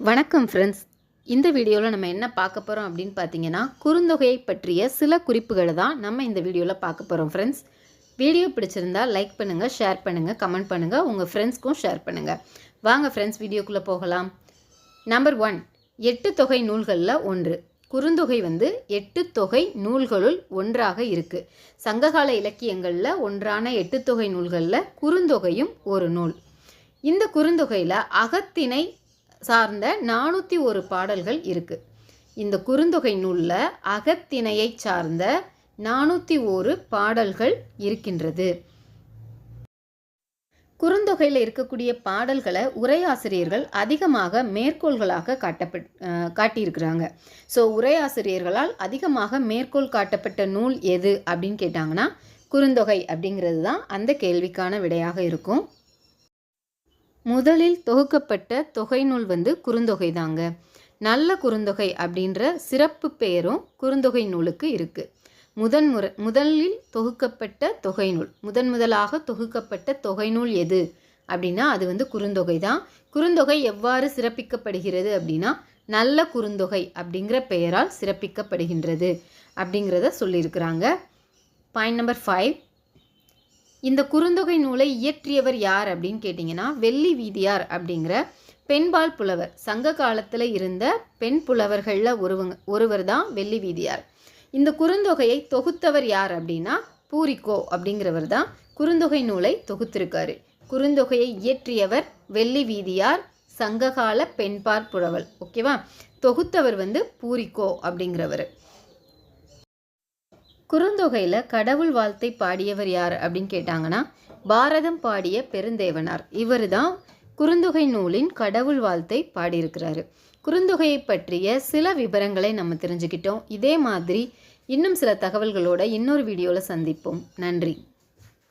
வணக்கம் ஃப்ரெண்ட்ஸ். இந்த வீடியோவில் நம்ம என்ன பார்க்க போகிறோம் அப்படின்னு பார்த்தீங்கன்னா, குறுந்தொகையை பற்றிய சில குறிப்புகளை தான் நம்ம இந்த வீடியோவில் பார்க்க போகிறோம் ஃப்ரெண்ட்ஸ். வீடியோ பிடிச்சிருந்தா லைக் பண்ணுங்கள், ஷேர் பண்ணுங்கள், கமெண்ட் பண்ணுங்கள், உங்கள் ஃப்ரெண்ட்ஸ்க்கும் ஷேர் பண்ணுங்கள். வாங்க ஃப்ரெண்ட்ஸ், வீடியோக்குள்ளே போகலாம். நம்பர் 1, 8 தொகை நூல்களில் ஒன்று. குறுந்தொகை 8 தொகை நூல்களுள் ஒன்றாக இருக்குது. சங்ககால இலக்கியங்களில் ஒன்றான 8 தொகை நூல்களில் குறுந்தொகையும் ஒரு நூல். இந்த குறுந்தொகையில் அகத்திணை சார்ந்த 401 பாடல்கள் இருக்குது. இந்த குறுந்தொகை நூலில் அகத்திணையை சார்ந்த 401 பாடல்கள் இருக்கின்றது. குறுந்தொகையில் இருக்கக்கூடிய பாடல்களை உரையாசிரியர்கள் அதிகமாக மேற்கோள்களாக காட்டியிருக்கிறாங்க. ஸோ உரையாசிரியர்களால் அதிகமாக மேற்கோள் காட்டப்பட்ட நூல் எது அப்படின்னு கேட்டாங்கன்னா, குறுந்தொகை அப்படிங்கிறது தான் அந்த கேள்விக்கான விடையாக இருக்கும். முதலில் தொகுக்கப்பட்ட தொகை நூல் குறுந்தொகை தாங்க. நல்ல குறுந்தொகை அப்படின்ற சிறப்பு பெயரும் குறுந்தொகை நூலுக்கு இருக்குது. முதலில் தொகுக்கப்பட்ட தொகை நூல், முதலாக தொகுக்கப்பட்ட தொகை நூல் எது அப்படின்னா அது குறுந்தொகை தான். குறுந்தொகை எவ்வாறு சிறப்பிக்கப்படுகிறது அப்படின்னா, நல்ல குறுந்தொகை அப்படிங்கிற பெயரால் சிறப்பிக்கப்படுகின்றது அப்படிங்கிறத சொல்லியிருக்கிறாங்க. பாயிண்ட் நம்பர் 5, இந்த குறுந்தொகை நூலை இயற்றியவர் யார் அப்படின்னு கேட்டிங்கன்னா, வெள்ளி வீதியார் அப்படிங்கிற பெண்பால் புலவர். சங்க காலத்தில் இருந்த பெண் புலவர்களில் ஒருவர் தான் வெள்ளி வீதியார். இந்த குறுந்தொகையை தொகுத்தவர் யார் அப்படின்னா, பூரிக்கோ அப்படிங்கிறவர் தான் குறுந்தொகை நூலை தொகுத்திருக்காரு. குறுந்தொகையை இயற்றியவர் வெள்ளி வீதியார், சங்ககால பெண்பால் புலவர். ஓகேவா? தொகுத்தவர் பூரிக்கோ அப்படிங்கிறவர். குறுந்தொகையில் கடவுள் வாழ்த்தை பாடியவர் யார் அப்படின்னு கேட்டாங்கன்னா, பாரதம் பாடிய பெருந்தேவனார். இவர் தான் குறுந்தொகை நூலின் கடவுள் வாழ்த்தை பாடியிருக்கிறாரு. குறுந்தொகையை பற்றிய சில விவரங்களை நம்ம தெரிஞ்சுக்கிட்டோம். இதே மாதிரி இன்னும் சில தகவல்களோட இன்னொரு வீடியோவில் சந்திப்போம். நன்றி.